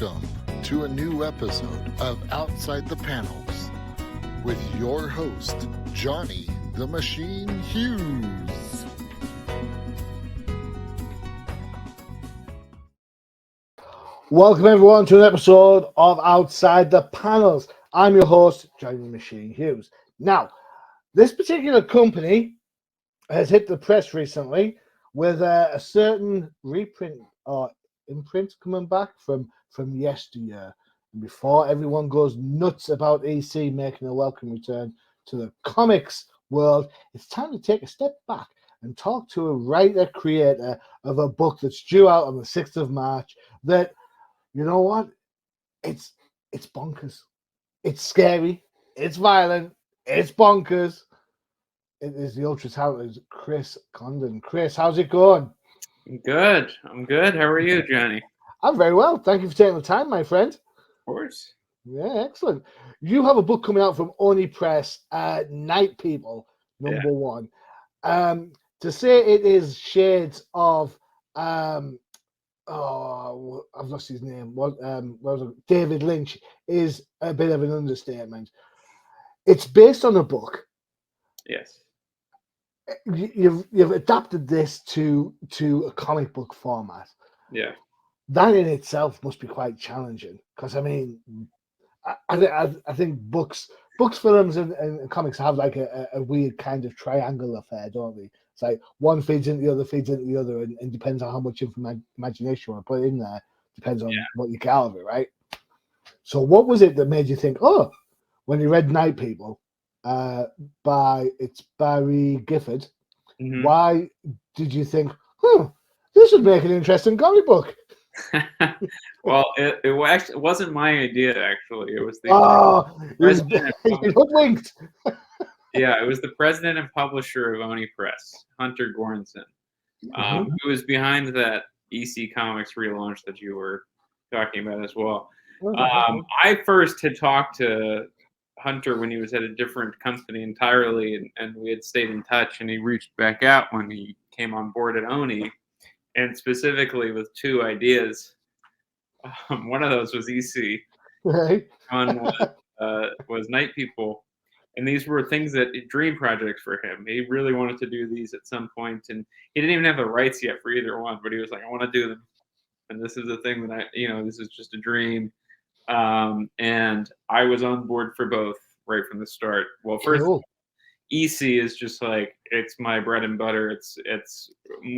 Welcome to a new episode of Outside the Panels with your host, Johnny the Machine Hughes. Welcome everyone to an episode of Outside the Panels. I'm your host, Johnny the Machine Hughes. Now, this particular company has hit the press recently with a certain reprint or imprint coming back from yesteryear. And before everyone goes nuts about EC making a welcome return to the comics world, it's time to take a step back and talk to a writer creator of a book that's due out on the 6th of March that, you know what, it's bonkers. It's scary, it's violent, it's bonkers. It is the ultra talented Chris Condon. Chris, how's it going? Good. I'm good. How are you, Johnny? I'm very well. Thank you for taking the time, my friend. Of course. Yeah, excellent. You have a book coming out from Oni Press, Night People, number one. To say it is shades of, I've lost his name. What was it? David Lynch is a bit of an understatement. It's based on a book. Yes. You've adapted this to a comic book format. Yeah. That in itself must be quite challenging because I mean, I think books, films, and comics have like a weird kind of triangle affair, don't they? It's like one feeds into the other, and depends on how much imagination you want to put in there. Depends on what you get out of it, right? So, what was it that made you think, oh, when you read Night People, by Barry Gifford, why did you think, this would make an interesting comic book? Well, it wasn't my idea. Actually, it was the president. Hoodwinked. Yeah, it was the president and publisher of Oni Press, Hunter Goranson, who was behind that EC Comics relaunch that you were talking about as well. I first had talked to Hunter when he was at a different company entirely, and we had stayed in touch, and he reached back out when he came on board at Oni, and specifically with two ideas. One of those was EC. Right. One was Night People. And these were things dream projects for him. He really wanted to do these at some point, and he didn't even have the rights yet for either one, but he was like, I want to do them. And this is a thing that this is just a dream. And I was on board for both right from the start. Well, first, EC is just like, it's my bread and butter. It's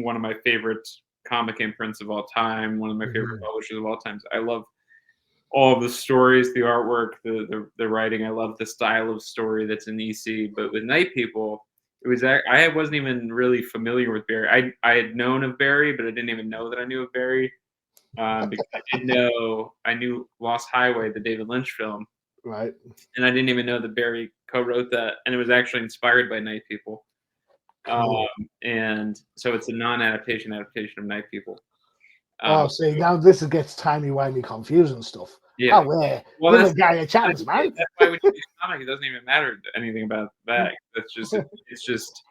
one of my favorite comic imprints of all time, one of my favorite publishers of all time. I love all of the stories, the artwork, the writing. I love the style of story that's in EC. But with Night People, I wasn't even really familiar with Barry. I had known of Barry, but I didn't even know that I knew of Barry. Because I knew Lost Highway, the David Lynch film, right? And I didn't even know that Barry co-wrote that, and it was actually inspired by Night People. Cool. And so it's a non-adaptation of Night People. See, now this gets timey-wimey confusing stuff. Yeah. Give a guy a chance, man. That's why when you do a comic, it doesn't even matter anything about that. That's just it's just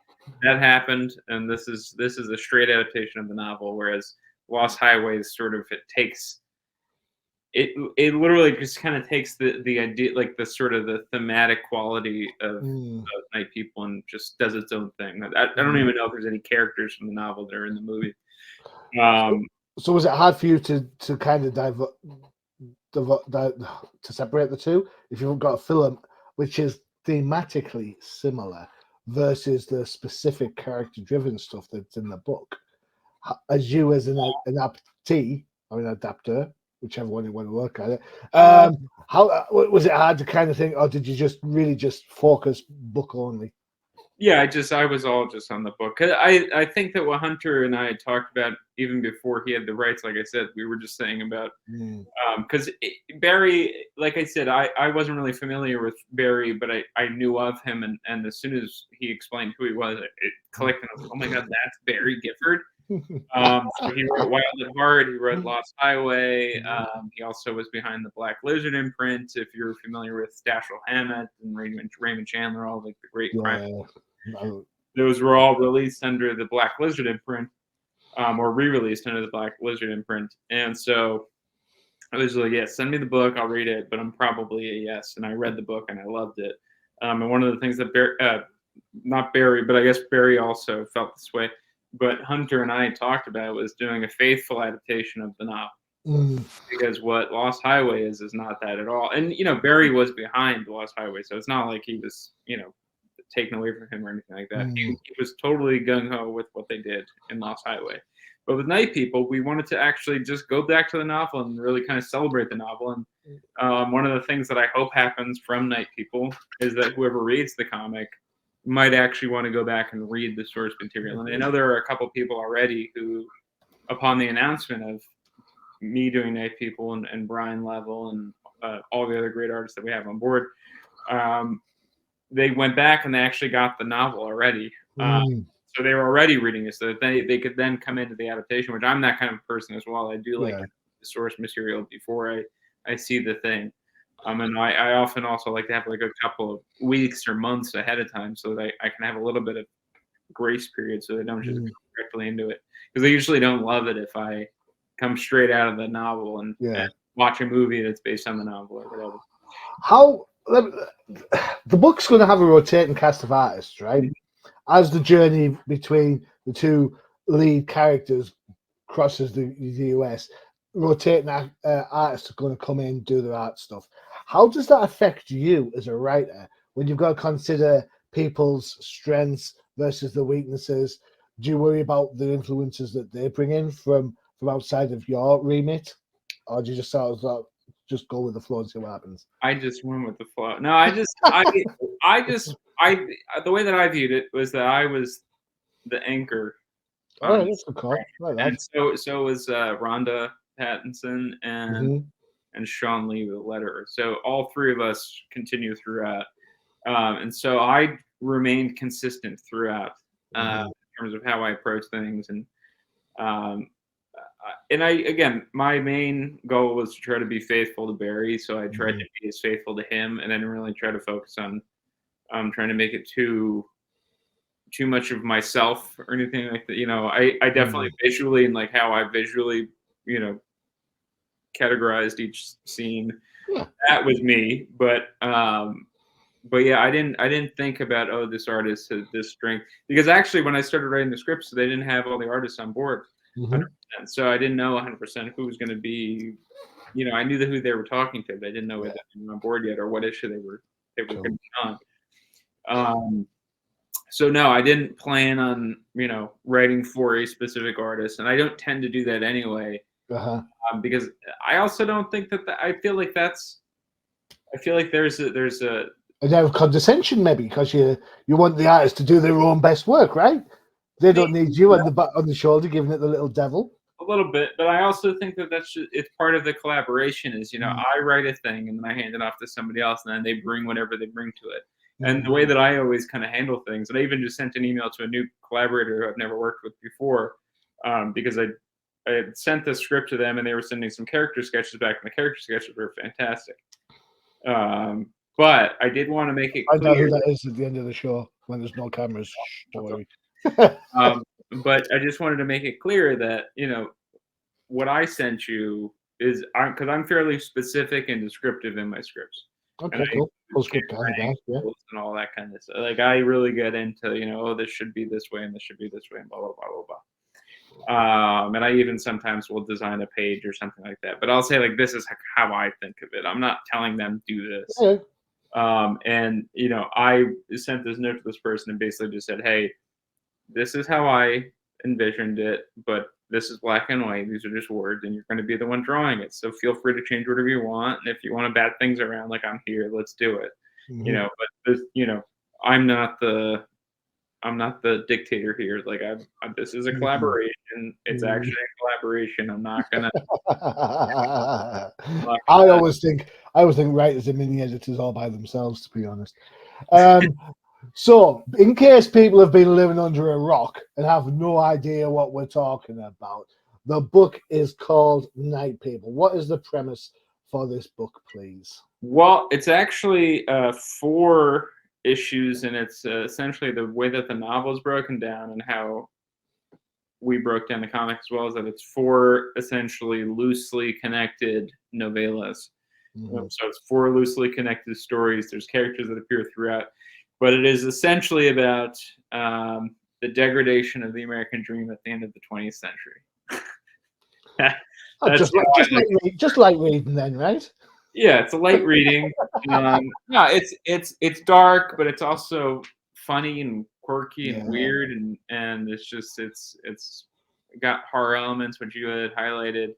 that happened, and this is a straight adaptation of the novel, whereas Lost Highway is sort of it literally just kind of takes the idea, like the sort of the thematic quality of Night People, and just does its own thing. I don't even know if there's any characters from the novel that are in the movie. So was it hard for you to kind of to separate the two? If you've got a film which is thematically similar versus the specific character-driven stuff that's in the book, as you as an adapter, whichever one you want to look at it, how was it hard to kind of think, or did you just really just focus book only? Yeah, I was all just on the book. I think that what Hunter and I had talked about even before he had the rights, like I said, we were just saying about because Barry, like I said, I wasn't really familiar with Barry, but I knew of him, and as soon as he explained who he was, it clicked, and I was like, oh my God, that's Barry Gifford. So he wrote Wild at Heart, he wrote Lost Highway, he also was behind the Black Lizard imprint, if you're familiar with Dashiell Hammett and Raymond Chandler, all like the great crime. Those were all released under the Black Lizard imprint, or re-released under the Black Lizard imprint. And so I was like, yeah, send me the book, I'll read it, but I'm probably a yes. And I read the book and I loved it. And one of the things that not Barry, but I guess Barry also felt this way, but Hunter and I talked about was doing a faithful adaptation of the novel. Mm. Because what Lost Highway is not that at all. And Barry was behind Lost Highway, so it's not like he was taken away from him or anything like that. He was totally gung ho with what they did in Lost Highway. But with Night People, we wanted to actually just go back to the novel and really kind of celebrate the novel. And one of the things that I hope happens from Night People is that whoever reads the comic might actually want to go back and read the source material. And I know there are a couple people already who, upon the announcement of me doing Night People and Brian Level and all the other great artists that we have on board, they went back and they actually got the novel already. So they were already reading it so that they could then come into the adaptation, which I'm that kind of person as well. I do like the source material before I see the thing. And I often also like to have like a couple of weeks or months ahead of time so that I can have a little bit of grace period so they don't just go directly into it. Because they usually don't love it if I come straight out of the novel and watch a movie that's based on the novel or whatever. How the book's going to have a rotating cast of artists, right? As the journey between the two lead characters crosses the US, rotating artists are going to come in and do their art stuff. How does that affect you as a writer when you've got to consider people's strengths versus the weaknesses? Do you worry about the influences that they bring in from outside of your remit, or do you just sort of just go with the flow and see what happens? I just went with the flow. No, the way that I viewed it was that I was the anchor. Oh, that's a call. And so was Rhonda Pattinson and Sean Lee, the letterer. So all three of us continue throughout. And so I remained consistent throughout in terms of how I approach things. And again, my main goal was to try to be faithful to Barry. So I tried to be as faithful to him and then really try to focus on trying to make it too much of myself or anything like that. I definitely visually and like how I visually, categorized each scene. That was me, but yeah, I didn't think about this artist has this strength because actually when I started writing the scripts, they didn't have all the artists on board, 100%. So I didn't know 100% who was going to be. I knew who they were talking to, but I didn't know whether they were on board yet or what issue they were going to be on. So no, I didn't plan on writing for a specific artist, and I don't tend to do that anyway. Because I also don't think that I feel like there's a an air of condescension maybe because you want the artist to do their own best work, right? They don't need you on the shoulder giving it the little devil. A little bit, but I also think that it's part of the collaboration. Is I write a thing and then I hand it off to somebody else, and then they bring whatever they bring to it. And the way that I always kind of handle things, and I even just sent an email to a new collaborator who I've never worked with before, because I had sent the script to them and they were sending some character sketches back, and the character sketches were fantastic. But I did want to make it clear. I know who that is at the end of the show when there's no cameras. Story. But I just wanted to make it clear that what I sent you is because I'm fairly specific and descriptive in my scripts. Okay, cool. Script and all that kind of stuff. Like I really get into this should be this way and this should be this way and blah blah blah blah blah. And I even sometimes will design a page or something like that. But I'll say like this is how I think of it. I'm not telling them do this. Okay. And I sent this note to this person and basically just said, hey, this is how I envisioned it, but this is black and white. These are just words, and you're going to be the one drawing it. So feel free to change whatever you want. And if you want to bat things around, like I'm here, let's do it. But this, I'm not the dictator here. Like this is a collaboration. It's actually a collaboration. I'm not gonna. I always think writers and mini editors all by themselves, to be honest. So, in case people have been living under a rock and have no idea what we're talking about, the book is called Night People. What is the premise for this book, please? Well, it's actually 4 issues, and it's essentially the way that the novel is broken down and how we broke down the comic as well, is that it's 4 essentially loosely connected novellas. So it's 4 loosely connected stories. There's characters that appear throughout, but it is essentially about the degradation of the American dream at the end of the 20th century. That's just like reading then, right? Yeah, it's a light reading. No, it's dark, but it's also funny and quirky and weird, and it's got horror elements, which you had highlighted,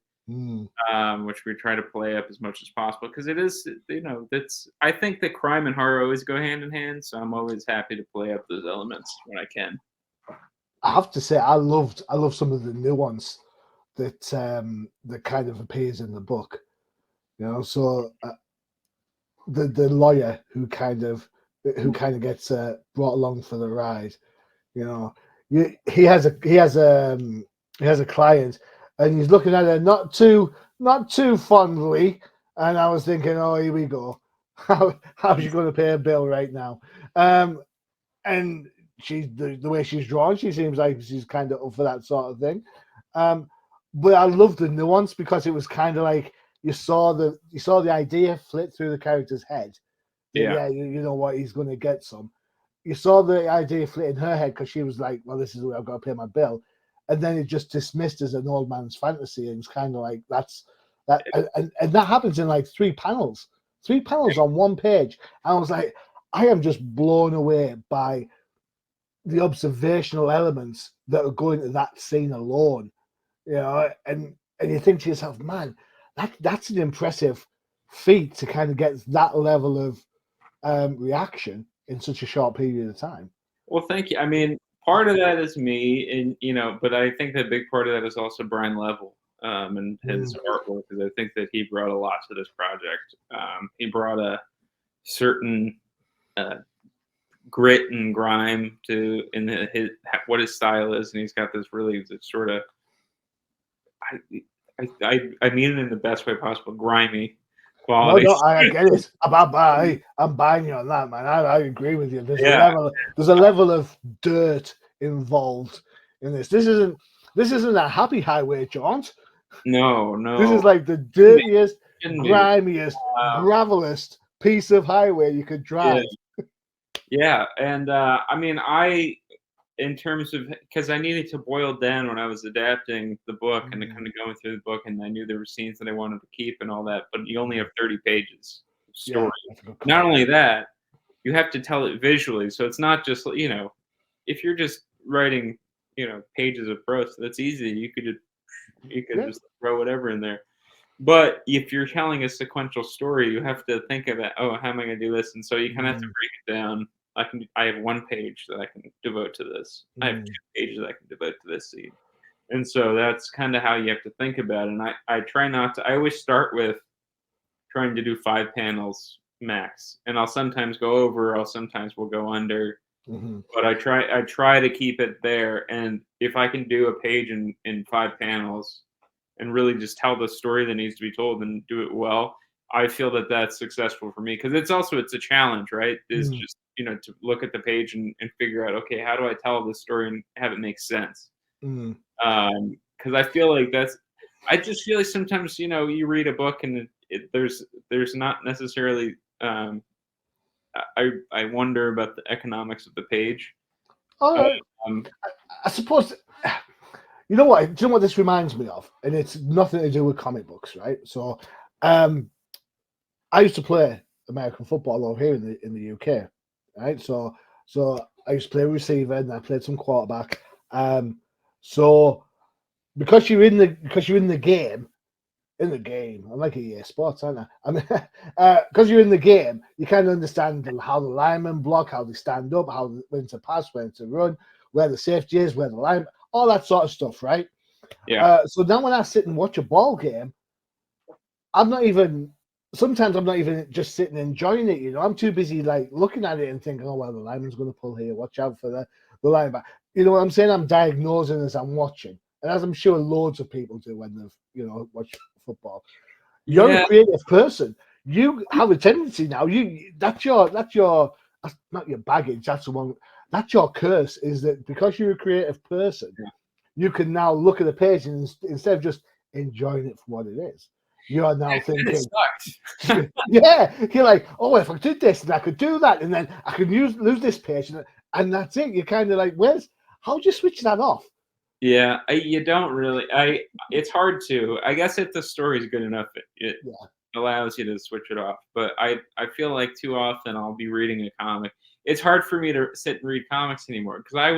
which we try to play up as much as possible, because it is, I think that crime and horror always go hand in hand, so I'm always happy to play up those elements when I can. I have to say, I love some of the nuance that that kind of appears in the book. So the lawyer who kind of gets brought along for the ride. He has a client, and he's looking at her not too fondly. And I was thinking, oh, here we go. How's she going to pay a bill right now? And she's the way she's drawn, she seems like she's kind of up for that sort of thing. But I love the nuance, because it was kind of like you saw the idea flit through the character's head. Yeah, you know what, he's going to get some. You saw the idea flit in her head, because she was like, well, this is the way I've got to pay my bill. And then it just dismissed as an old man's fantasy, and it's kind of like that. And that happens in like 3 panels on one page. And I was like, I am just blown away by the observational elements that are going to that scene alone. And you think to yourself, man, that's an impressive feat to kind of get that level of reaction in such a short period of time. Well, thank you. I mean, part of that is me, and but I think that a big part of that is also Brian Level and his artwork, because I think that he brought a lot to this project. He brought a certain grit and grime to what his style is, and he's got this really sort of, I mean it in the best way possible, grimy quality. No, I get it. I'm buying you on that, man. I agree with you. There's a level of dirt involved in this. This isn't a happy highway jaunt. No. This is like the dirtiest, grimiest, gravelest piece of highway you could drive. Yeah, and I mean, in terms of, because I needed to boil down when I was adapting the book and kind of going through the book, and I knew there were scenes that I wanted to keep and all that, but you only have 30 pages of story. Not only that, you have to tell it visually, so it's not just, if you're just writing, pages of prose, that's easy. You could just throw whatever in there. But if you're telling a sequential story, you have to think about, how am I going to do this? And so you kind of have to break it down. I have 1 page that I can devote to this. I have 2 pages that I can devote to this scene. And so that's kind of how you have to think about it. And I try not to, I always start with trying to do 5 panels max. And I'll sometimes go over, sometimes we'll go under. But I try to keep it there. And if I can do a page in 5 panels and really just tell the story that needs to be told and do it well, I feel that that's successful for me, because it's a challenge, right? Is just, to look at the page and figure out, okay, how do I tell this story and have it make sense? Because I feel like I just feel like sometimes, you read a book and there's not necessarily, I wonder about the economics of the page. I suppose, you know what this reminds me of? And it's nothing to do with comic books, right? So, I used to play American football over here in the UK, right? So I used to play receiver and I played some quarterback. So because you're in the game, I'm like EA Sports, aren't I? I mean, because you're in the game, you kind of understand how the linemen block, how they stand up, when to pass, when to run, where the safety is, where the line, all that sort of stuff, right? Yeah. So now when I sit and watch a ball game, sometimes I'm not even just sitting enjoying it, I'm too busy like looking at it and thinking, oh, well, the lineman's going to pull here, watch out for the linebacker. You know what I'm saying? I'm diagnosing as I'm watching. And as I'm sure loads of people do when they've, watched football. You're a creative person. You have a tendency now. That's not your baggage. That's your curse, is that because you're a creative person, you can now look at the page and instead of just enjoying it for what it is, you are now thinking, It sucked. yeah, you're like, oh, if I did this, and I could do that, and then I could lose this page, and that's it. You're kind of like, how do you switch that off? Yeah, you don't really. It's hard to. I guess if the story's good enough, it allows you to switch it off. But I feel like too often I'll be reading a comic. It's hard for me to sit and read comics anymore because I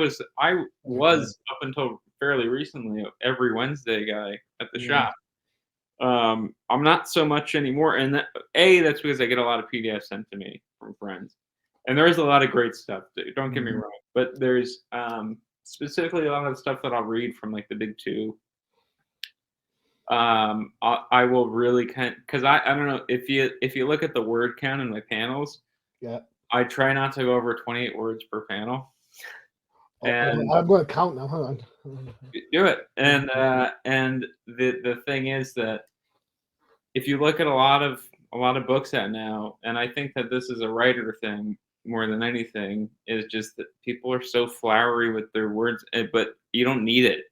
was up until fairly recently every Wednesday guy at the shop. I'm not so much anymore, and that's because I get a lot of PDFs sent to me from friends, and there is a lot of great stuff. Don't get me wrong, but there's specifically a lot of the stuff that I'll read from like the big two. I will really because I don't know if you look at the word count in my panels, I try not to go over 28 words per panel. And I'm going to count now. Hold on. Do it. And the thing is that if you look at a lot of books out now, and I think that this is a writer thing more than anything, is just that people are so flowery with their words, but you don't need it.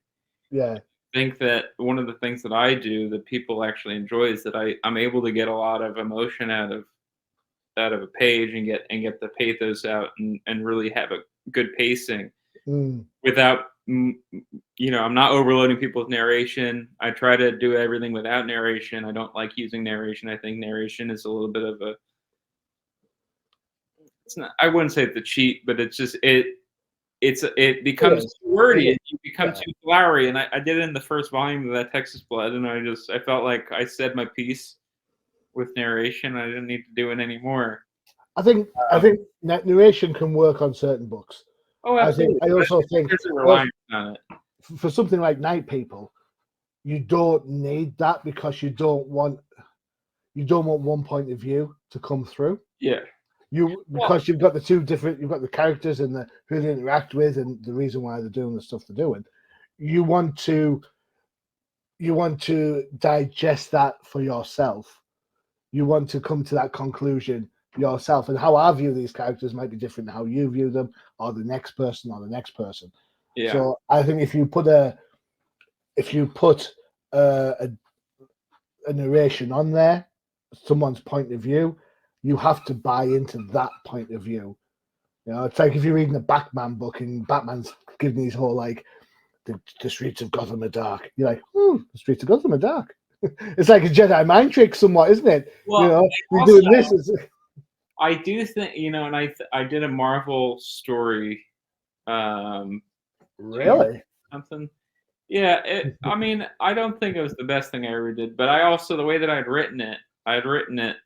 Yeah. I think that one of the things that I do that people actually enjoy is that I'm able to get a lot of emotion out of a page and get the pathos out and really have a good pacing without I'm not overloading people with narration. I try to do everything without narration. I don't like using narration. I think narration is a little bit of it's not, I wouldn't say it's a cheat, but it's just it becomes too wordy and you become too flowery. And I did it in the first volume of that Texas Blood, and I felt like I said my piece with narration. I didn't need to do it anymore. I think narration can work on certain books. Oh, absolutely. I also think relying on it. For something like Night People, you don't need that because you don't want one point of view to come through. Yeah. Because you've got you've got the characters and who they interact with and the reason why they're doing the stuff they're doing. You want to digest that for yourself. You want to come to that conclusion yourself, and how I view these characters might be different than how you view them, or the next person. Yeah. So I think if you put a narration on there, someone's point of view, you have to buy into that point of view. It's like if you're reading a Batman book and Batman's giving these whole like the streets of Gotham are dark. You're like, the streets of Gotham are dark. It's like a Jedi mind trick, somewhat, isn't it? Well, you're doing this. I do think and I did a Marvel story. Really? Something. Yeah. I mean, I don't think it was the best thing I ever did, but I also the way that I had written it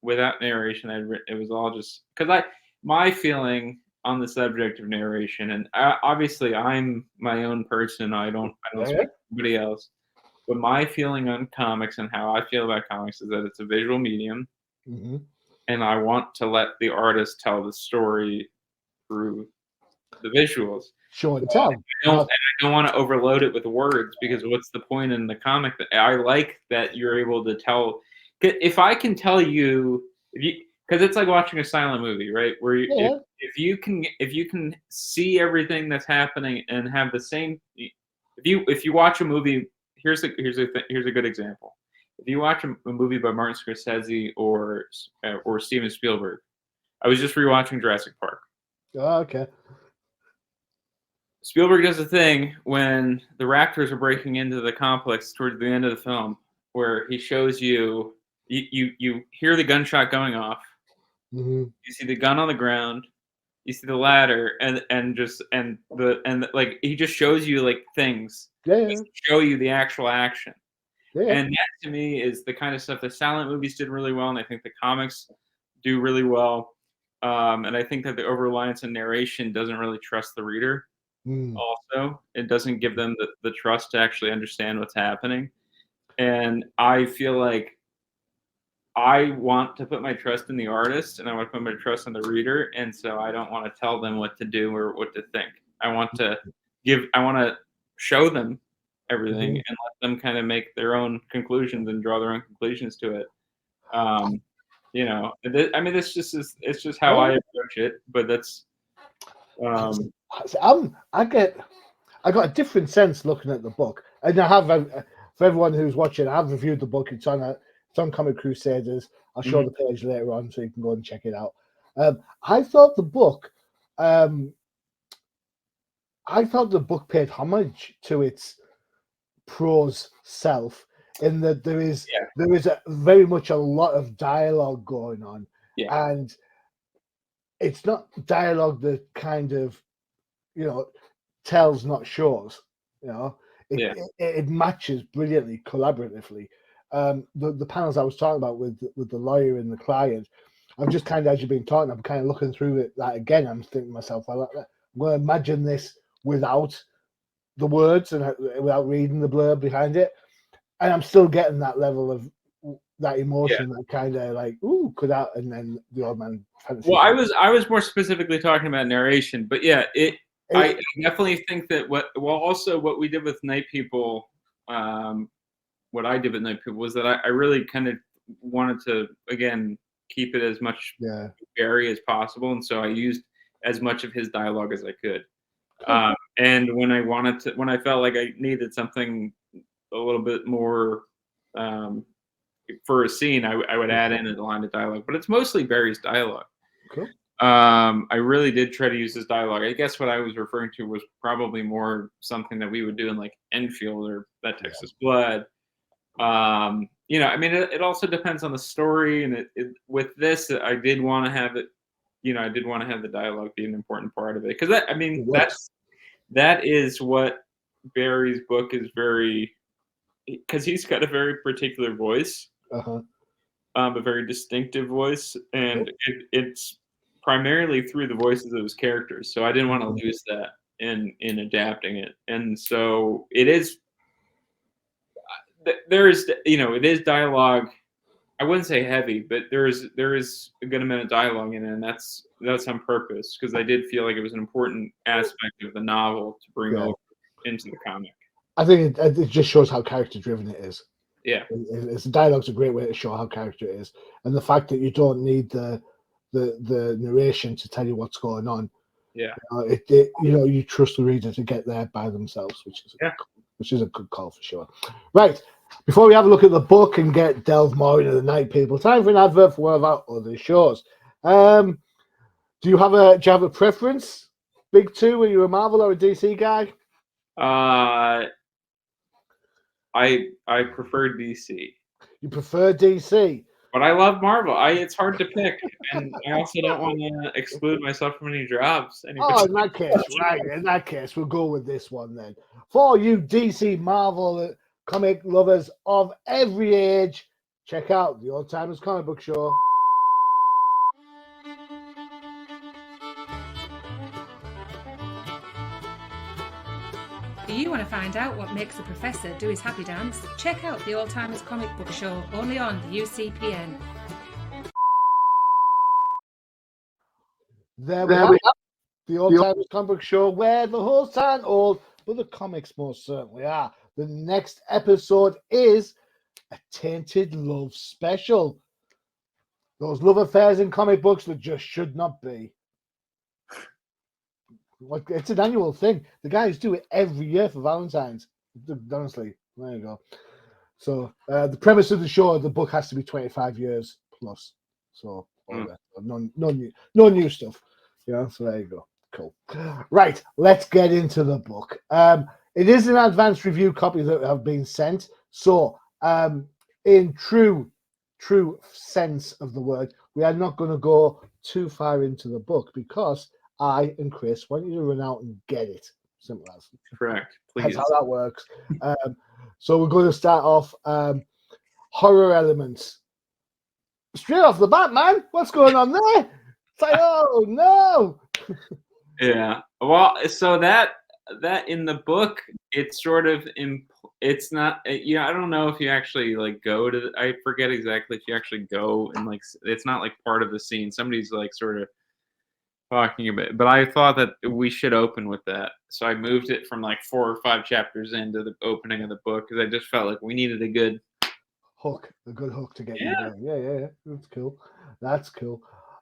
without narration. It was all just because my feeling on the subject of narration, and obviously I'm my own person. I don't speak to anybody else. But my feeling on comics and how I feel about comics is that it's a visual medium, and I want to let the artist tell the story through the visuals. Show and tell. I don't want to overload it with words because what's the point in the comic? I like that you're able to tell. If I can tell you, because it's like watching a silent movie, right? Where if you can see everything that's happening and have the same. If you watch a movie. Here's a good example. If you watch a movie by Martin Scorsese or Steven Spielberg, I was just rewatching Jurassic Park. Oh, okay. Spielberg does a thing when the raptors are breaking into the complex towards the end of the film, where he shows you hear the gunshot going off, you see the gun on the ground, you see the ladder, and he just shows you like things. Show you the actual action. And that to me is the kind of stuff that silent movies did really well, and I think the comics do really well. And I think that the over-reliance on narration doesn't really trust the reader. Also, it doesn't give them the trust to actually understand what's happening. And I feel like I want to put my trust in the artist, and I want to put my trust in the reader, and so I don't want to tell them what to do or what to think. I want to show them everything and let them kind of make their own conclusions and draw their own conclusions to it. I mean, it's just how I approach it, but that's. I got a different sense looking at the book, and I have for everyone who's watching, I have reviewed the book. It's on Comic Crusaders. I'll show the page later on, so you can go and check it out. I thought the book, paid homage to its prose self, in that there is very much a lot of dialogue going on, and it's not dialogue that kind of, tells, not shows. It matches brilliantly collaboratively. The panels I was talking about with the lawyer and the client, I'm just kind of, as you've been talking, I'm kind of looking through it that again. I'm thinking to myself, I'm going to imagine this without the words and without reading the blurb behind it, and I'm still getting that level of that emotion, that kind of like, ooh, could that, and then the old man fantasy. Well, I was more specifically talking about narration, but I definitely think that what we did with Night People, what I did with Night People was that I really kind of wanted to, again, keep it as much Barry as possible, and so I used as much of his dialogue as I could. And when I felt like I needed something a little bit more for a scene, I would add in a line of dialogue, but it's mostly Barry's dialogue. Cool. I really did try to use his dialogue. I guess what I was referring to was probably more something that we would do in like Enfield or That Texas Blood. It also depends on the story, and with this, I did want to have it. I did want to have the dialogue be an important part of it, because that is what Barry's book is very, because he's got a very particular voice, a very distinctive voice, and it's primarily through the voices of his characters. So I didn't want to lose that in adapting it, and so it is. It is dialogue. I wouldn't say heavy, but there is a good amount of dialogue in it, and that's on purpose, because I did feel like it was an important aspect of the novel to bring over into the comic. I think it just shows how character driven it is. Yeah, the dialogue's a great way to show how character it is, and the fact that you don't need the narration to tell you what's going on. Yeah, you trust the reader to get there by themselves, which is a good call for sure. Right. Before we have a look at the book and delve more into the Night People, time for an advert for one of our other shows. Do you have a preference? Big two? Are you a Marvel or a DC guy? I prefer DC. You prefer DC, but I love Marvel. It's hard to pick, and I also don't want to exclude myself from any jobs. In that case, we'll go with this one then. For you DC Marvel comic lovers of every age, check out the Old Timers Comic Book Show. Do you want to find out what makes the professor do his happy dance? Check out the Old Timers Comic Book Show, only on the UCPN. There we have the Old Timers Comic Book Show, where the hosts aren't old, but the comics most certainly are. The next episode is a Tainted Love special. Those love affairs in comic books that just should not be. It's an annual thing. The guys do it every year for Valentine's. Honestly, there you go. So the premise of the show, the book has to be 25 years plus. So no new stuff. So there you go. Cool. Right, let's get into the book. It is an advanced review copy that have been sent. So in true sense of the word, we are not going to go too far into the book, because I and Chris want you to run out and get it. Simple as. Correct. Please. That's how that works. So we're going to start off horror elements. Straight off the bat, man. What's going on there? It's like, oh no. Yeah. Well, so that in the book, it's sort of it's not. I don't know if you actually like go to. I forget exactly if you actually go and like. It's not like part of the scene. Somebody's like sort of talking about it, but I thought that we should open with that, so I moved it from like 4 or 5 chapters into the opening of the book, because I just felt like we needed a good hook to get you there. Yeah, that's cool.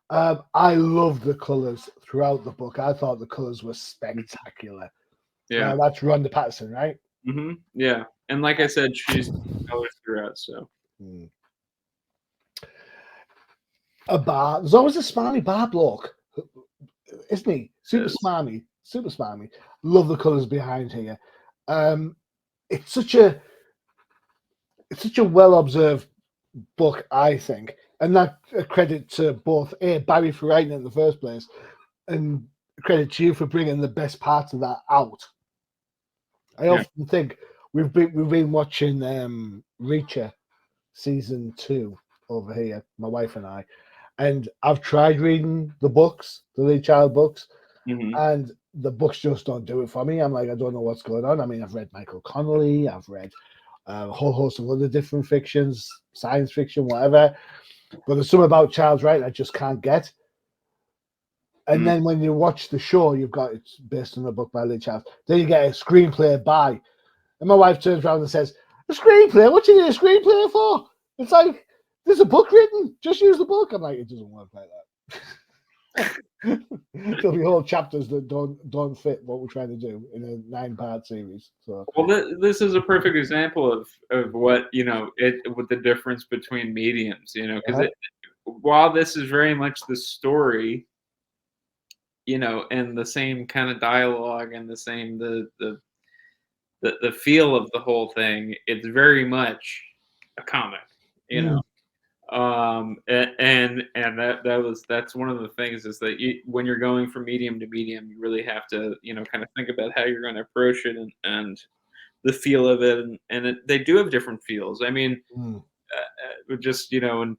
I love the colors throughout the book. I thought the colors were spectacular. Yeah. That's Rhonda Patterson, right? Yeah. And like I said, she's colors throughout. So a bar. There's always a smarmy bar bloke, isn't he? Super Yes. smarmy, super smarmy. Love the colours behind here. It's such a well observed book, I think, and that a credit to both Barry for writing it in the first place, and credit to you for bringing the best parts of that out. I often think we've been watching Reacher season 2 over here, my wife and I, and I've tried reading the books, the Lee Child books, and the books just don't do it for me. I'm like, I don't know what's going on. I mean, I've read Michael Connolly, I've read a whole host of other different fictions, science fiction, whatever, but there's something about Child's Writing I just can't get. And then when you watch the show, you've got it's based on a book by Lee Child. Then you get a screenplay by, and my wife turns around and says, "A screenplay? What do you need a screenplay for?" It's like, there's a book written. Just use the book. I'm like, it doesn't work like that. There'll be whole chapters that don't fit what we're trying to do in a 9-part series. So, well, this is a perfect example of what with the difference between mediums. Because while this is very much the story, and the same kind of dialogue and the same the feel of the whole thing, it's very much a comic, and that's one of the things is that when you're going from medium to medium, you really have to kind of think about how you're going to approach it and the feel of it, and they do have different feels. I mean, just going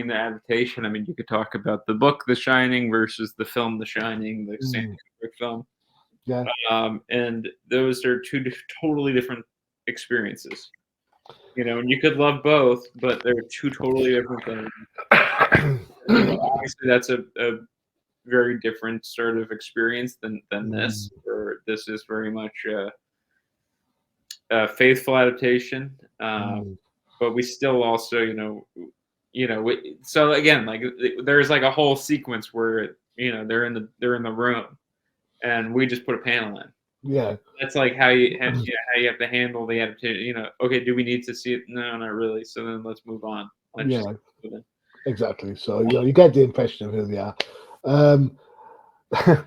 into adaptation, I mean, you could talk about the book The Shining versus the film The Shining, the Stanley Kubrick film. Yeah. And those are two totally different experiences. And you could love both, but they're two totally different things. Obviously, that's a very different sort of experience than this, where this is very much a faithful adaptation. But we still also, so again, like there's like a whole sequence where they're in the room, and we just put a panel in. Yeah, that's like how you have to handle the adaptation. Okay, do we need to see it? No, not really. So then let's move on. Exactly. So you get the impression of who they are.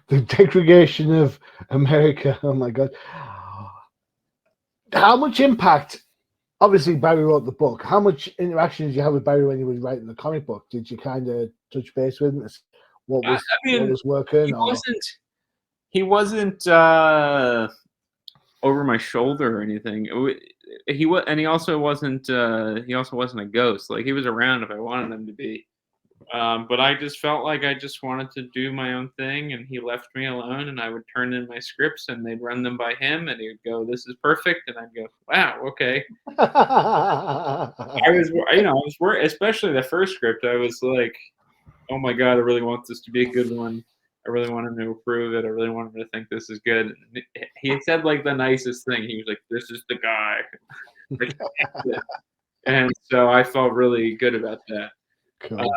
The degradation of America. Oh my God! How much impact? Obviously, Barry wrote the book. How much interaction did you have with Barry when he was writing the comic book? Did you kind of touch base with him? What was working? He wasn't over my shoulder or anything. He also wasn't a ghost. Like, he was around if I wanted him to be. But I just felt like I just wanted to do my own thing, and he left me alone, and I would turn in my scripts, and they'd run them by him, and he would go, "This is perfect," and I'd go, "Wow, okay." I was worried, especially the first script. I was like, "Oh my God, I really want this to be a good one. I really want him to approve it. I really want him to think this is good." And he said like the nicest thing. He was like, "This is the guy." And so I felt really good about that. Cool.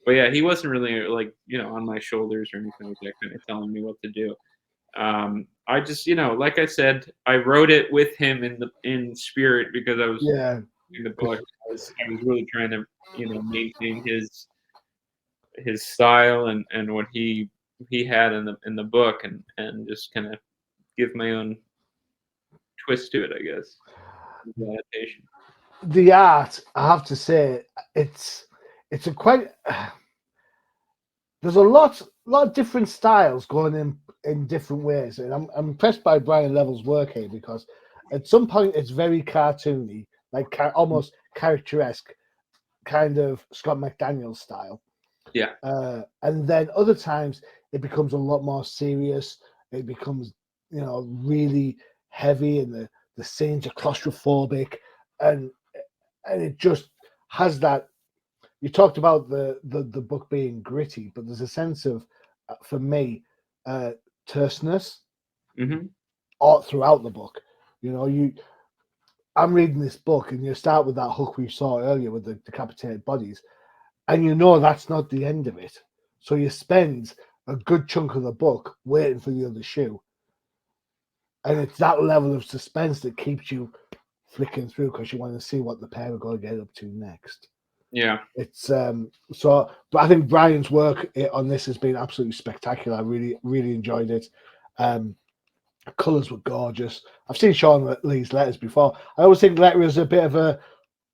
But yeah, he wasn't really like, on my shoulders or anything like that, kind of telling me what to do. I just, like I said, I wrote it with him in spirit, because I was in the book. I was really trying to, maintain his style and what he had in the book, and just kind of give my own twist to it, I guess. The adaptation. The art, I have to say, it's a quite. There's a lot of different styles going in different ways, and I'm impressed by Brian Level's work here, because at some point it's very cartoony, like almost characteresque, kind of Scott McDaniel style. Yeah. And then other times it becomes a lot more serious. It becomes, really heavy, and the scenes are claustrophobic, and it just has that. You talked about the book being gritty, but there's a sense of, for me, terseness all throughout the book. I'm reading this book, and you start with that hook we saw earlier with the decapitated bodies, and that's not the end of it. So you spend a good chunk of the book waiting for the other shoe. And it's that level of suspense that keeps you flicking through because you want to see what the pair are going to get up to next. Yeah. It's but I think Brian's work on this has been absolutely spectacular. I really enjoyed it. Colors were gorgeous. I've seen Sean Lee's letters before. I always think letter is a bit of a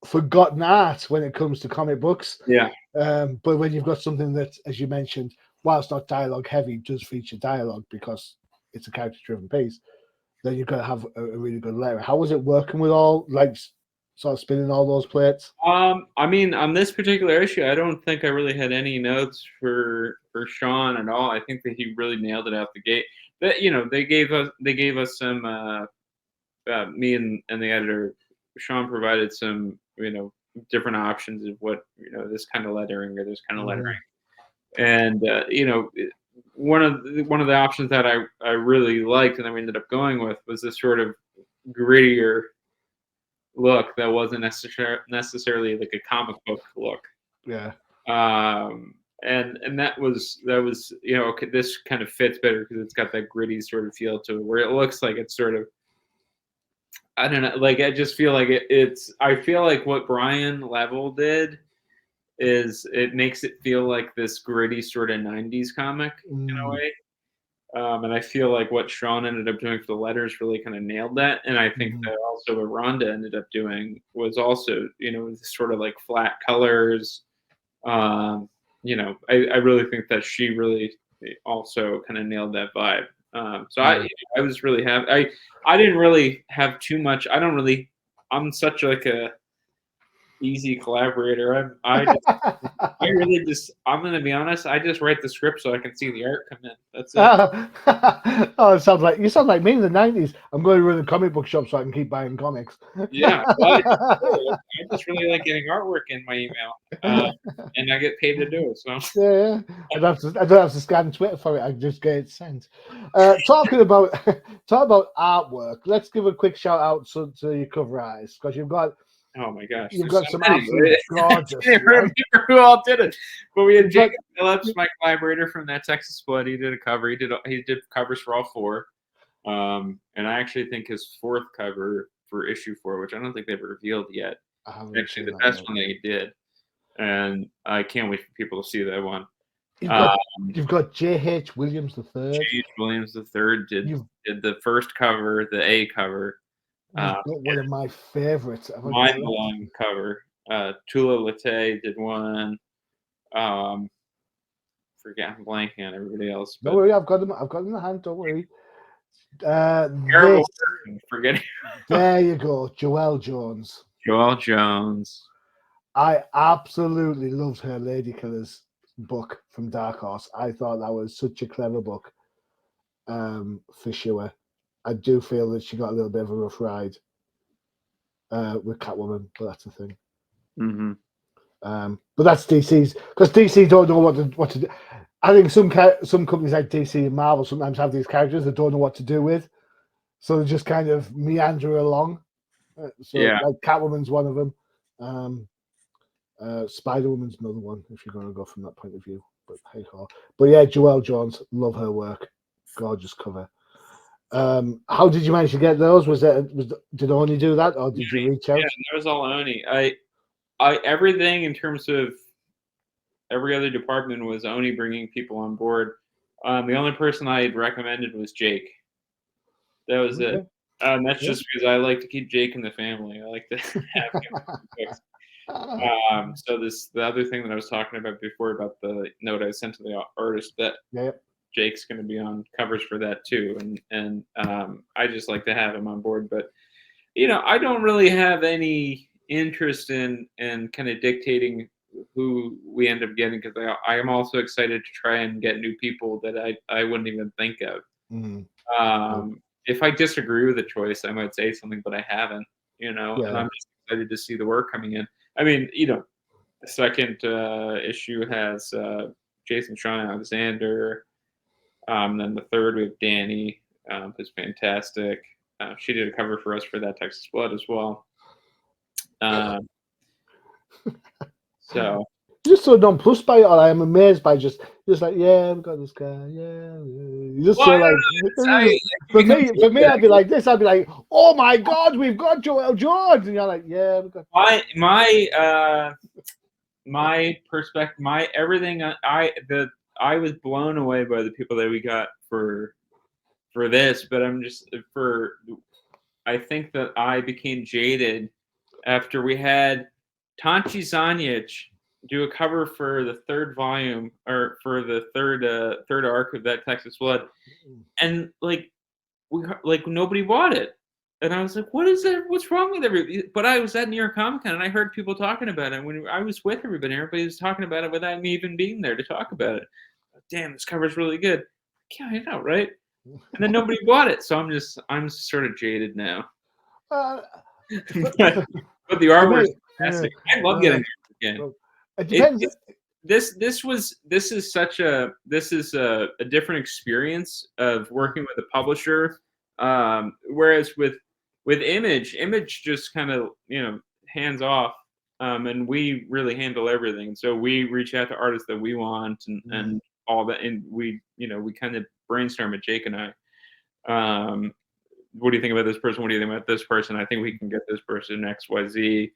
forgotten art when it comes to comic books. Yeah. But when you've got something that, as you mentioned, while it's not dialogue heavy, does feature dialogue because it's a character-driven piece, then you've got to have a really good letter. How was it working with all, like, sort of spinning all those plates? I mean, on this particular issue, I don't think I really had any notes for Sean at all. I think that he really nailed it out the gate. But they gave us some me and the editor, Sean, provided some different options of what this kind of lettering or this kind of lettering, and one of the options that I really liked and that we ended up going with was this sort of grittier look that wasn't necessarily like a comic book look. Yeah. And that was this kind of fits better because it's got that gritty sort of feel to it, where it looks like it's sort of, I don't know, like I just feel like I feel like what Brian Level did is it makes it feel like this gritty sort of 90s comic in a way. And I feel like what Sean ended up doing for the letters really kind of nailed that. And I think that also what Rhonda ended up doing was also, sort of like flat colors. I really think that she really also kind of nailed that vibe. So I was really happy. I didn't really have too much. I'm such like a easy collaborator. I'm going to be honest. I just write the script so I can see the art come in. That's it. Oh, you sound like me in the 90s. I'm going to run a comic book shop so I can keep buying comics. Yeah, well, I just really like getting artwork in my email, and I get paid to do it. So yeah. I don't have to scan Twitter for it. I just get it sent. Talking about artwork, let's give a quick shout out to your cover artists because you've got. Oh my gosh! You've got some absolutely gorgeous. I can't remember who all did it, but we had Jacob Phillips, my collaborator from that Texas Split. He did a cover. He did covers for all four, and I actually think his fourth cover for issue 4, which I don't think they've revealed yet, actually the best one that he did, and I can't wait for people to see that one. You've got J.H. Williams III. J.H. Williams III did the first cover, the A cover. One of my favorites. Mind-blowing cover. Tula Latte did one. Forget, I'm blanking on everybody else. Don't worry, I've got them in the hand. Don't worry. Forgetting. There you go, Joelle Jones. Joelle Jones. I absolutely loved her Lady Killers book from Dark Horse. I thought that was such a clever book for sure. I do feel that she got a little bit of a rough ride with Catwoman, but that's the thing. But that's DC's, because DC don't know what to do. I think some companies like DC and Marvel sometimes have these characters that don't know what to do with, so they just kind of meander along. Like Catwoman's one of them. Spider-Woman's another one, if you're going to go from that point of view. But hey ho. But yeah, Joelle Jones, love her work. Gorgeous cover. How did you manage to get those? Did Oni do that, or did you reach out? Yeah, that was all Oni. I everything in terms of every other department was Oni bringing people on board. The only person I had recommended was Jake. That was it. That's just because I like to keep Jake in the family. I like to have him. So the other thing that I was talking about before about the note I sent to the artist, that Jake's going to be on covers for that too, and I just like to have him on board. But I don't really have any interest in kind of dictating who we end up getting, because I am also excited to try and get new people that I wouldn't even think of. If I disagree with the choice, I might say something, but I haven't. And I'm just excited to see the work coming in. I mean, the second issue has Jason Shawn Alexander. Then the third, we have Danny, who's fantastic. She did a cover for us for that Texas Blood as well. So just so nonplussed by it, or I am amazed by just like, yeah, we've got this guy, yeah. You're just so like, for me, I'd be like this. I'd be like, oh my God, we've got Joel George, and you're like, yeah, we've got. My perspective, my everything. I was blown away by the people that we got for this, but I think that I became jaded after we had Tanchi Zanic do a cover for the third volume, or for the third arc of that Texas Blood, and like nobody bought it, and I was like, what is that? What's wrong with everybody? But I was at New York Comic Con and I heard people talking about it. When I was with everybody was talking about it without me even being there to talk about it. Damn, this cover's really good. Yeah, I know, right? And then nobody bought it, so I'm sort of jaded now. But the artwork is fantastic. I love getting it again. It depends. This is a different experience of working with a publisher, whereas with Image just kind of hands off, and we really handle everything. So we reach out to artists that we want and all that, and we kind of brainstorm it, Jake and I. What do you think about this person? What do you think about this person? I think we can get this person XYZ.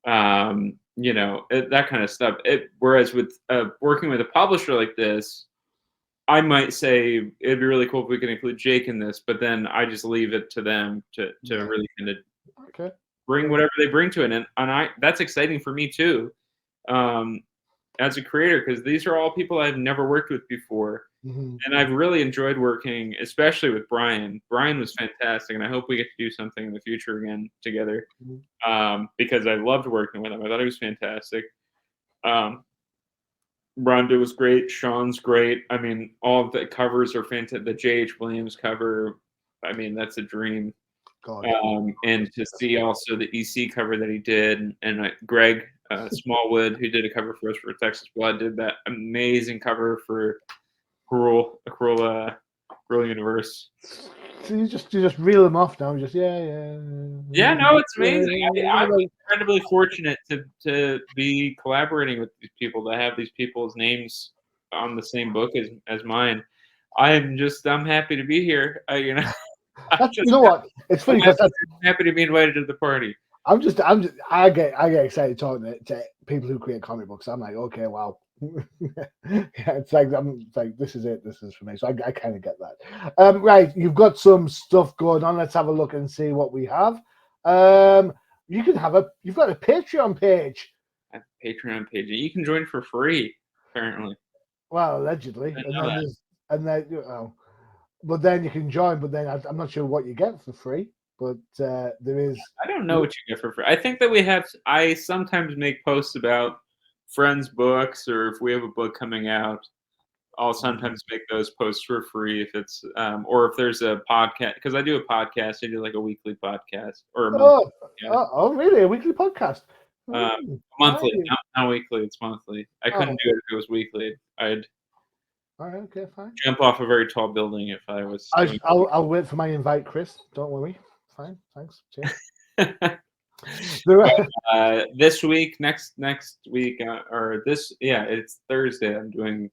That kind of stuff. Whereas with working with a publisher like this, I might say it'd be really cool if we could include Jake in this, but then I just leave it to them to really kind of bring whatever they bring to it, and that's exciting for me too, as a creator, because these are all people I've never worked with before. And I've really enjoyed working, especially with Brian. Brian was fantastic, and I hope we get to do something in the future again together, because I loved working with him. I thought he was fantastic. Rhonda was great. Sean's great. I mean, all of the covers are fantastic. The J.H. Williams cover, I mean, that's a dream. And to see also the EC cover that he did, and Greg Smallwood, who did a cover for us for Texas Blood, did that amazing cover for Cruel Universe. So you just reel them off now. Just yeah. No, it's amazing. I'm incredibly fortunate to be collaborating with these people, to have these people's names on the same book as mine. I'm happy to be here. You know what? It's funny because I'm happy to be invited to the party. I get excited talking to people who create comic books. I'm like, okay, wow. It's like this is it. This is for me. So I kind of get that. Right, you've got some stuff going on. Let's have a look and see what we have. You've got a Patreon page. A Patreon page. You can join for free, apparently. Well, allegedly, but then you can join. But then I'm not sure what you get for free. But there is. I don't know what you get for free. I think that I sometimes make posts about friends' books, or if we have a book coming out, I'll sometimes make those posts for free if it's or if there's a podcast, because I do a podcast. I do like a weekly podcast or a monthly podcast. Oh, really? A weekly podcast? Monthly, not weekly. It's monthly. I couldn't do it if it was weekly. I'd all right, okay, fine. Jump off a very tall building if I was. I'll wait for my invite, Chris. Don't worry. Fine, thanks. This week, next week, it's Thursday. I'm doing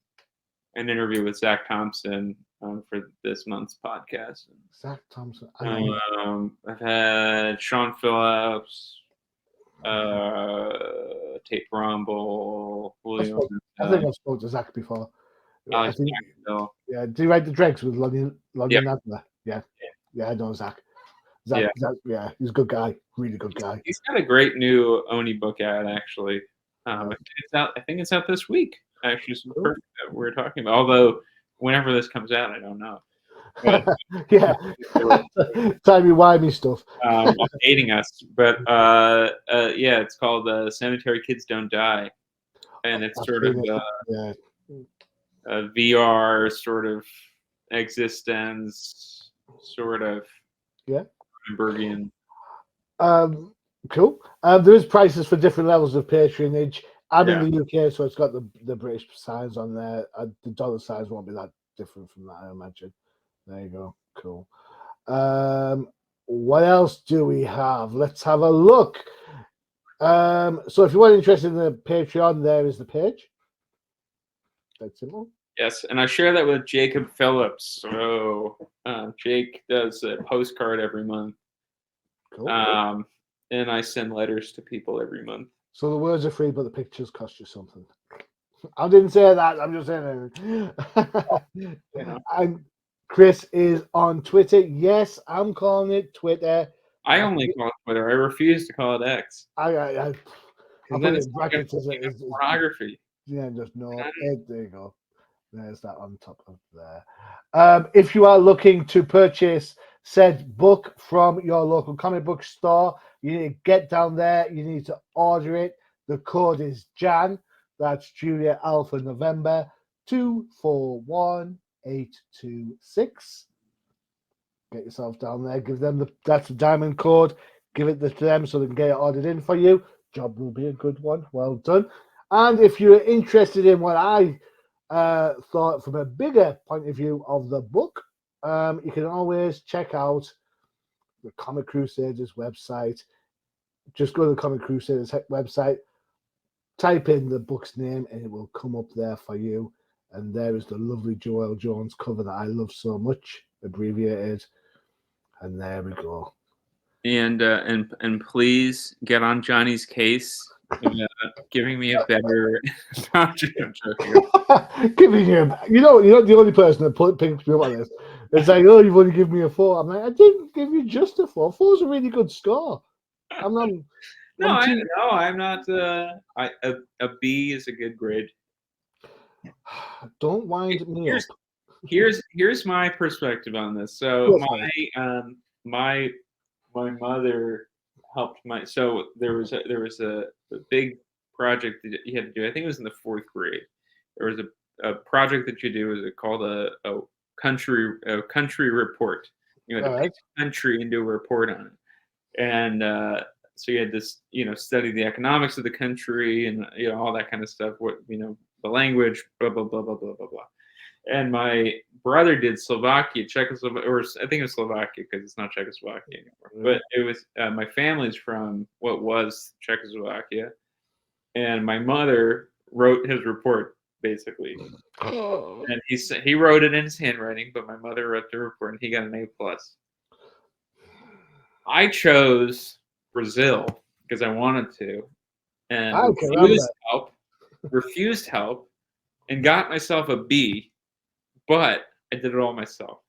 an interview with Zach Thompson for this month's podcast. Zach Thompson. I've had Sean Phillips, Tate Rumble, Julio. I think I've spoken to Zach before. Yeah, did he write the Dregs with Lonnie Nadler? Yeah, I know Zach. Zach, he's a good guy, really good guy. He's got a great new Oni book out, actually. It's out. I think it's out this week. Actually, some perfect that we're talking about. Although, whenever this comes out, I don't know. But, timey-wimey stuff. Dating us, but it's called "Cemetery Kids Don't Die," and it's sort of a VR sort of existence, sort of. Yeah. Bergian. Cool. There is prices for different levels of patronage. I'm in the UK, so it's got the British signs on there. The dollar signs won't be that different from that, I imagine. There you go. Cool. What else do we have? Let's have a look. So if you weren't interested in the Patreon, there is the page. Dead simple. Yes, and I share that with Jacob Phillips. So Jake does a postcard every month. Cool. And I send letters to people every month. So the words are free, but the pictures cost you something. I didn't say that. I'm just saying it. And Chris is on Twitter. Yes, I'm calling it Twitter. I only call it Twitter. I refuse to call it X. I put it in brackets as pornography. Yeah, just no. There you go. There's that on top of there. If you are looking to purchase said book from your local comic book store, you need to get down there. You need to order it. The code is JAN. That's Julia Alpha November 241826. Get yourself down there. Give them that's the diamond code. Give it to them so they can get it ordered in for you. Job will be a good one. Well done. And if you're interested in what I thought from a bigger point of view of the book, you can always check out the Comic Crusaders website. Just go to the Comic Crusaders website, type in the book's name, and it will come up there for you. And there is the lovely Joelle Jones cover that I love so much, abbreviated. And there we go. And please get on Johnny's case, giving me a better. Giving you, you're the only person that picks me up on this. It's like, oh, you've only given me a 4. I'm like, I didn't give you just a 4. 4's a really good score. I'm not. I'm not. A B is a good grade. Don't wind me up. Here's my perspective on this. So my mother helped so there was a big project that you had to do. I think it was in the 4th grade. There was a project that you do is called a country report. You had to pick a country and do a report on it. And so you had to study the economics of the country and all that kind of stuff. What the language, blah blah blah blah blah blah blah. And my brother did Slovakia, Czechoslovakia, or I think it was Slovakia because it's not Czechoslovakia anymore. But it was my family's from what was Czechoslovakia, and my mother wrote his report basically. And he wrote it in his handwriting, but my mother wrote the report, and he got an A+. I chose Brazil because I wanted to, and refused help, and got myself a B. But I did it all myself.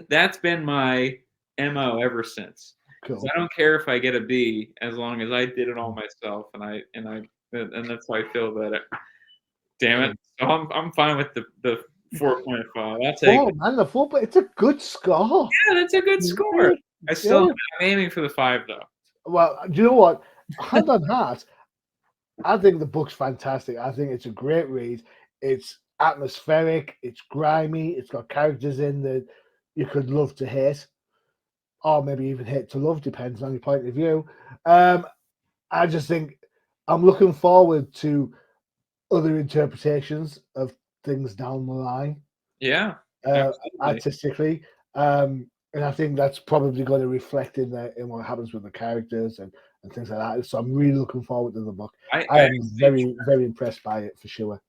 That's been my MO ever since. Cool. I don't care if I get a B as long as I did it all myself, and that's how I feel about it. Damn it! So I'm fine with the 4.5. I'll take it. Man, the 4, but it's a good score. Yeah, that's a good score. I'm aiming for the 5 though. Well, do you know what? Hand on heart, I think the book's fantastic. I think it's a great read. It's atmospheric, it's grimy, it's got characters in that you could love to hate, or maybe even hate to love, depends on your point of view. I just think I'm looking forward to other interpretations of things down the line. Yeah, artistically. And I think that's probably going to reflect in what happens with the characters and things like that. So I'm really looking forward to the book. I am very, very impressed by it for sure.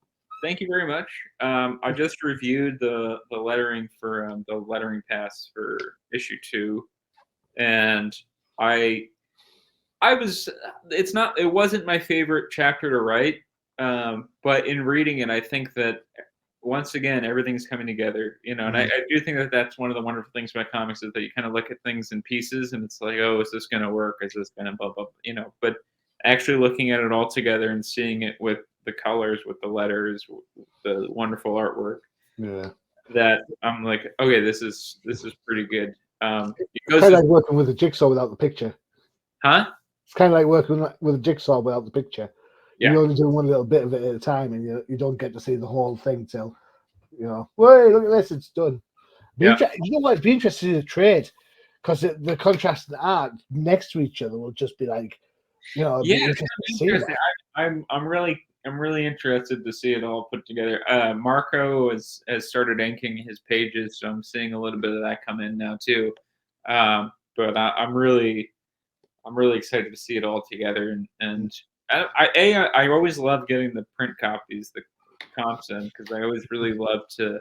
Thank you very much. I just reviewed the lettering for the lettering pass for issue 2, and it wasn't my favorite chapter to write, but in reading it, I think that once again everything's coming together. And I do think that that's one of the wonderful things about comics is that you kind of look at things in pieces, and it's like, oh, is this going to work? Is this going to blah blah? But actually looking at it all together and seeing it with the colors, with the letters, the wonderful artwork. Yeah. That I'm like, okay, this is pretty good. It's kind of like working with a jigsaw without the picture. Huh? It's kind of like working with a jigsaw without the picture. Yeah. You only do one little bit of it at a time, and you don't get to see the whole thing till, wait, look at this, it's done. You know what? It'd be interesting to see the trade, because the contrast and art next to each other will just be like, I'm really interested to see it all put together. Marco has started inking his pages, so I'm seeing a little bit of that come in now too. But I'm really excited to see it all together. And I always love getting the print copies, Thompson because I always really love to.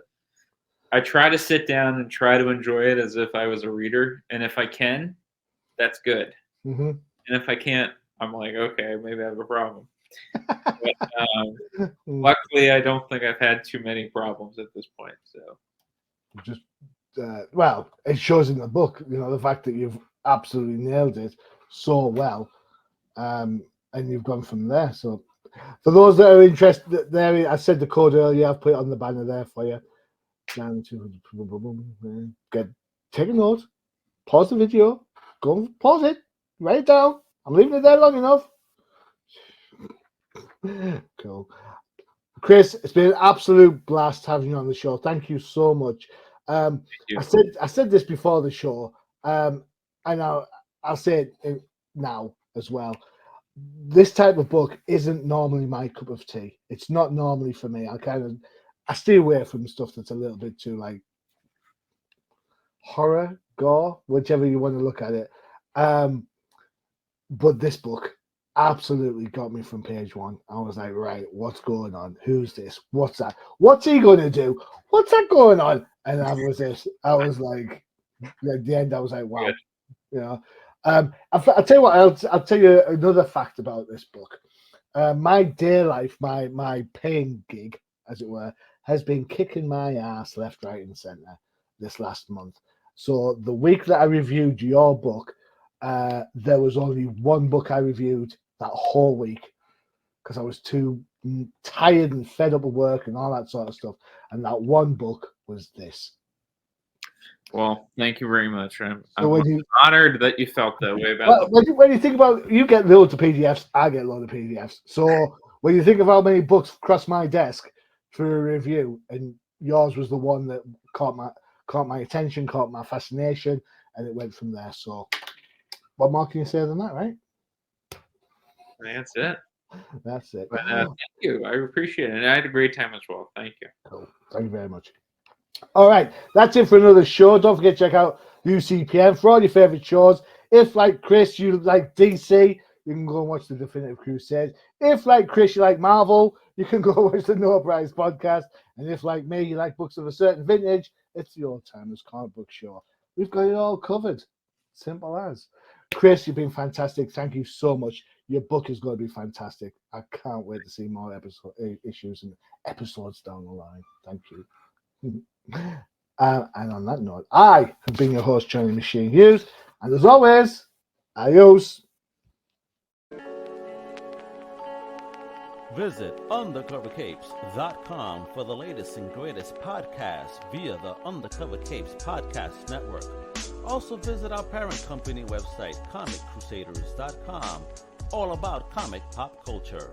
I try to sit down and try to enjoy it as if I was a reader, and if I can, that's good. Mm-hmm. And if I can't, I'm like, okay, maybe I have a problem. But, luckily, I don't think I've had too many problems at this point. So, just well, it shows in the book. You know, the fact that you've absolutely nailed it so well, and you've gone from there. So, for those that are interested, there I said the code earlier. I've put it on the banner there for you. Take a note, pause the video, go pause it, write it down. I'm leaving it there long enough. Cool. Chris, it's been an absolute blast having you on the show. Thank you so much. I said this before the show, and I'll say it now as well. This type of book isn't normally my cup of tea. It's not normally for me. I stay away from stuff that's a little bit too like horror, gore, whichever you want to look at it. But this book absolutely got me from page one. I was like, right, what's going on? Who's this? What's that? What's he going to do? What's that going on? And I was like, at the end, I was like, wow. You know, I'll tell you what. I'll tell you another fact about this book. My day life, my paying gig, as it were, has been kicking my ass left, right, and center this last month. So the week that I reviewed your book, there was only one book I reviewed that whole week because I was too tired and fed up with work and all that sort of stuff. And that one book was this. Well, thank you very much. I'm honored that you felt that way about it. When you think about, you get loads of PDFs, I get a load of PDFs. So when you think of how many books crossed my desk for a review, and yours was the one that caught my attention, caught my fascination, and it went from there. So what more can you say than that, right? That's it. That's it. But, thank you. I appreciate it. And I had a great time as well. Thank you. Cool. Thank you very much. All right. That's it for another show. Don't forget to check out UCPM for all your favorite shows. If, like Chris, you like DC, you can go and watch the Definitive Crusade. If, like Chris, you like Marvel, you can go watch the No Prize podcast. And if, like me, you like books of a certain vintage, it's the Old Timers Comic Book Show. We've got it all covered. Simple as. Chris, you've been fantastic. Thank you so much. Your book is going to be fantastic. I can't wait to see more issues and episodes down the line. Thank you. And on that note, I have been your host, Johnny Machine Hughes. And as always, adios. Visit undercovercapes.com for the latest and greatest podcasts via the Undercover Capes Podcast Network. Also visit our parent company website, comiccrusaders.com, all about comic pop culture.